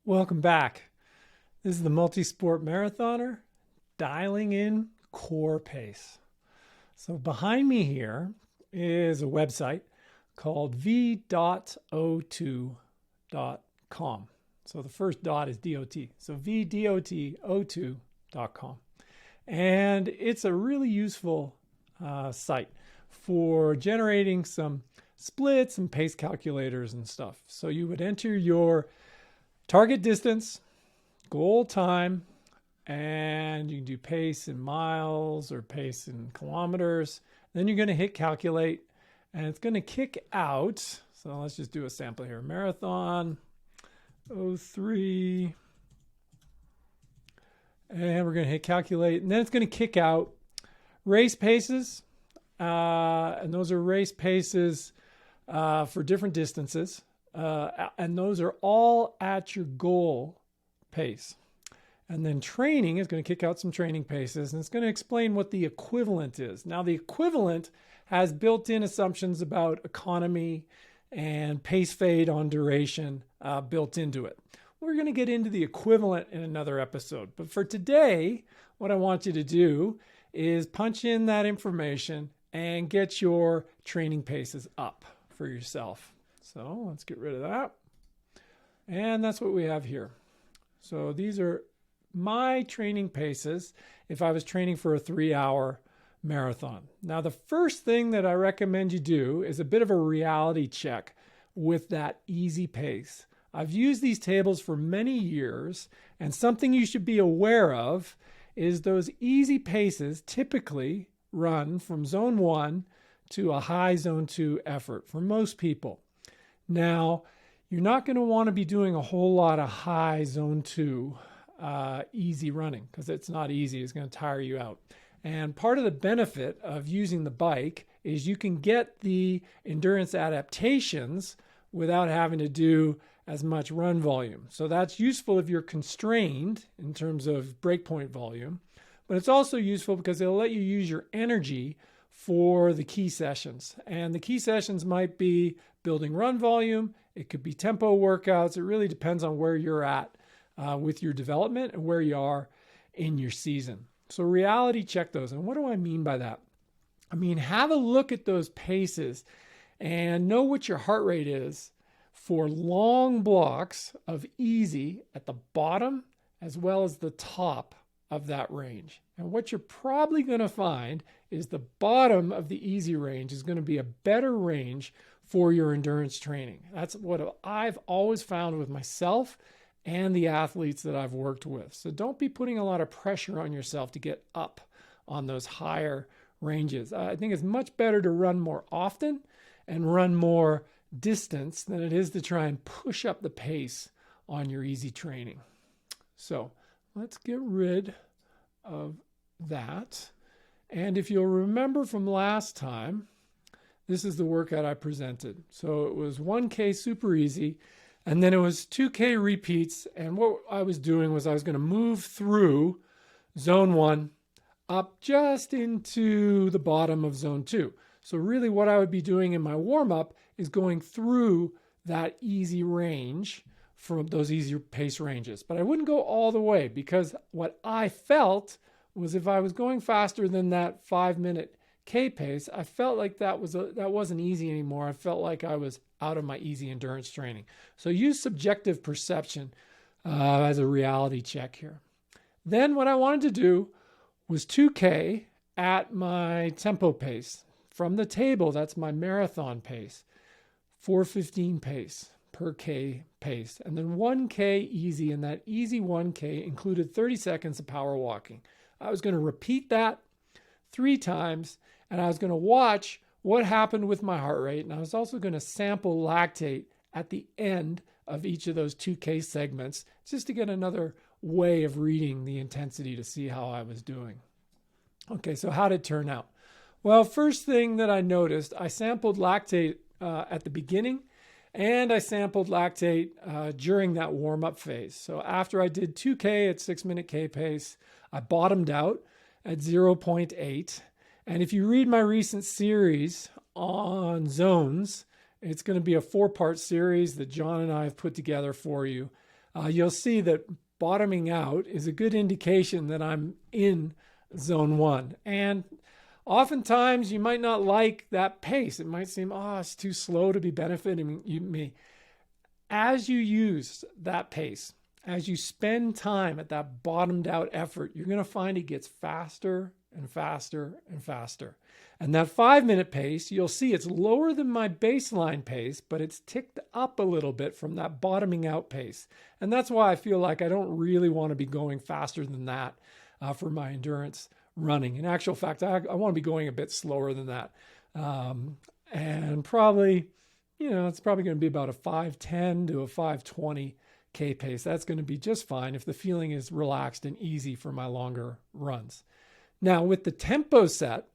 Welcome back. This is the Multisport Marathoner dialing in core pace. So behind me here is a website called v.o2.com. So the first dot is DOT. So v.dot02.com. And it's a really useful site for generating some splits and pace calculators and stuff. So you would enter your target distance, goal time, and you can do pace in miles or pace in kilometers. Then you're going to hit calculate, and it's going to kick out. So let's just do a sample here. Marathon 03. And we're going to hit calculate, and then it's going to kick out race paces. And those are race paces for different distances. And those are all at your goal pace. And then training is going to kick out some training paces, and it's going to explain what the equivalent is. Now, the equivalent has built-in assumptions about economy and pace fade on duration built into it. We're going to get into the equivalent in another episode. But for today, what I want you to do is punch in that information and get your training paces up for yourself. So let's get rid of that. And that's what we have here. So these are my training paces if I was training for a 3-hour marathon. Now, the first thing that I recommend you do is a bit of a reality check with that easy pace. I've used these tables for many years, and something you should be aware of is those easy paces typically run from zone 1 to a high zone 2 effort for most people. Now, you're not going to want to be doing a whole lot of high zone 2 easy running because it's not easy. It's going to tire you out. And part of the benefit of using the bike is you can get the endurance adaptations without having to do as much run volume. So that's useful if you're constrained in terms of breakpoint volume, but it's also useful because it'll let you use your energy for the key sessions. And the key sessions might be building run volume. It could be tempo workouts. It really depends on where you're at with your development and where you are in your season. So reality check those. And what do I mean by that? I mean, have a look at those paces and know what your heart rate is for long blocks of easy at the bottom as well as the top of that range. And what you're probably going to find is the bottom of the easy range is going to be a better range for your endurance training. That's what I've always found with myself and the athletes that I've worked with. So don't be putting a lot of pressure on yourself to get up on those higher ranges. I think it's much better to run more often and run more distance than it is to try and push up the pace on your easy training. So let's get rid of that. And if you'll remember from last time, this is the workout I presented. So it was 1K super easy, and then it was 2K repeats. And what I was doing was I was going to move through zone 1 up just into the bottom of zone 2. So really what I would be doing in my warm-up is going through that easy range from those easier pace ranges. But I wouldn't go all the way because what I felt was if I was going faster than that 5-minute K pace, I felt like that wasn't easy anymore. I felt like I was out of my easy endurance training. So use subjective perception as a reality check here. Then what I wanted to do was 2K at my tempo pace. From the table, that's my marathon pace, 4:15 pace per K pace. And then 1K easy, and that easy 1K included 30 seconds of power walking. I was going to repeat that 3 times, and I was going to watch what happened with my heart rate. And I was also going to sample lactate at the end of each of those 2K segments just to get another way of reading the intensity to see how I was doing. Okay, so how did it turn out? Well, first thing that I noticed, I sampled lactate at the beginning, and I sampled lactate during that warm-up phase. So after I did 2K at 6-minute K pace, I bottomed out at 0.8. And if you read my recent series on zones, it's going to be a 4-part series that John and I have put together for you. you'll see that bottoming out is a good indication that I'm in zone 1. And oftentimes you might not like that pace. It might seem, it's too slow to be benefiting me. As you use that pace, as you spend time at that bottomed out effort, you're going to find it gets faster and faster and faster. And that 5-minute pace, you'll see it's lower than my baseline pace, but it's ticked up a little bit from that bottoming out pace. And that's why I feel like I don't really want to be going faster than that for my endurance running. In actual fact, I want to be going a bit slower than that. And probably, it's probably going to be about a 5:10 to a 5:20 K pace. That's going to be just fine if the feeling is relaxed and easy for my longer runs. Now, with the tempo set,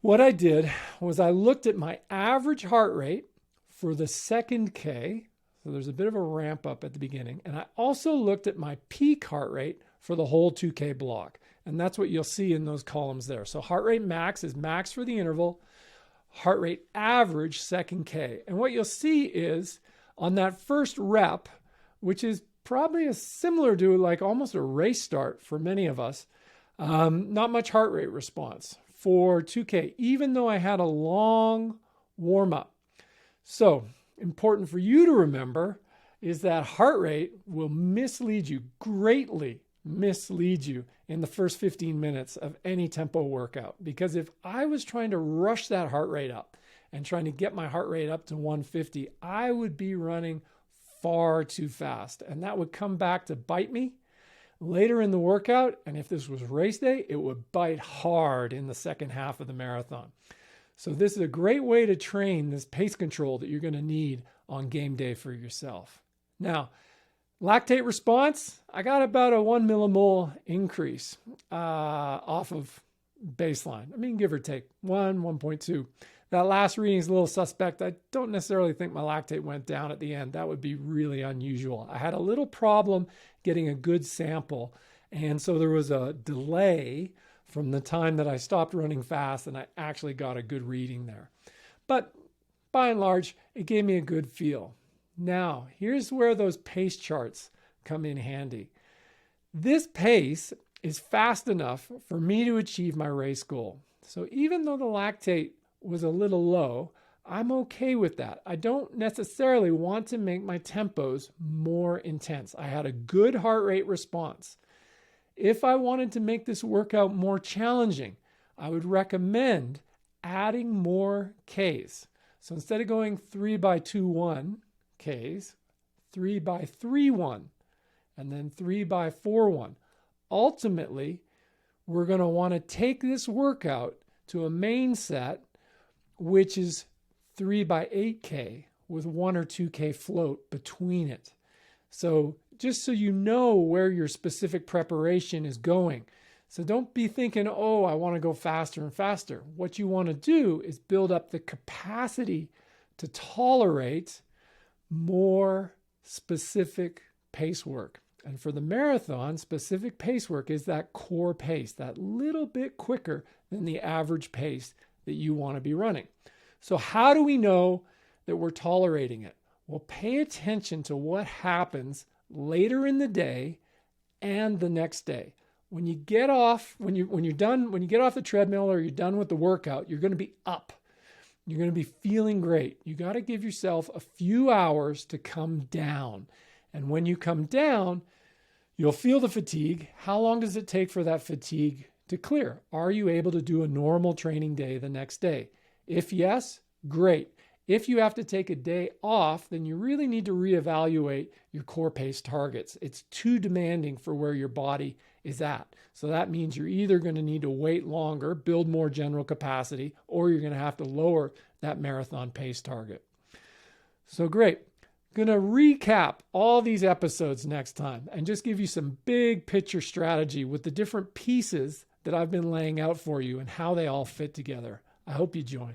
what I did was I looked at my average heart rate for the second K. So there's a bit of a ramp up at the beginning. And I also looked at my peak heart rate for the whole 2K block. And that's what you'll see in those columns there. So heart rate max is max for the interval, heart rate average second K. And what you'll see is on that first rep, which is probably similar to like almost a race start for many of us, not much heart rate response for 2K, even though I had a long warm up. So important for you to remember is that heart rate will greatly mislead you in the first 15 minutes of any tempo workout. Because if I was trying to rush that heart rate up and trying to get my heart rate up to 150, I would be running far too fast. And that would come back to bite me later in the workout. And if this was race day, it would bite hard in the second half of the marathon. So this is a great way to train this pace control that you're going to need on game day for yourself. Now, lactate response, I got about a 1 millimole increase off of baseline. I mean, give or take 1.2. That last reading is a little suspect. I don't necessarily think my lactate went down at the end. That would be really unusual. I had a little problem getting a good sample. And so there was a delay from the time that I stopped running fast and I actually got a good reading there. But by and large, it gave me a good feel. Now, here's where those pace charts come in handy. This pace is fast enough for me to achieve my race goal. So even though the lactate was a little low, I'm okay with that. I don't necessarily want to make my tempos more intense. I had a good heart rate response. If I wanted to make this workout more challenging, I would recommend adding more Ks. So instead of going 3x2:1 Ks, 3x3:1, and then 3x4:1. Ultimately, we're going to want to take this workout to a main set, which is 3x8K with 1 or 2K float between it. So just so you know where your specific preparation is going. So don't be thinking, I want to go faster and faster. What you want to do is build up the capacity to tolerate more specific pace work. And for the marathon, specific pace work is that core pace, that little bit quicker than the average pace that you want to be running. So how do we know that we're tolerating it? Well, pay attention to what happens later in the day and the next day. When you get off, when you get off the treadmill or you're done with the workout, you're going to be up. You're going to be feeling great. You got to give yourself a few hours to come down. And when you come down, you'll feel the fatigue. How long does it take for that fatigue to clear? Are you able to do a normal training day the next day? If yes, great. If you have to take a day off, then you really need to reevaluate your core pace targets. It's too demanding for where your body is at. So that means you're either going to need to wait longer, build more general capacity, or you're going to have to lower that marathon pace target. So great. Going to recap all these episodes next time and just give you some big picture strategy with the different pieces that I've been laying out for you and how they all fit together. I hope you join.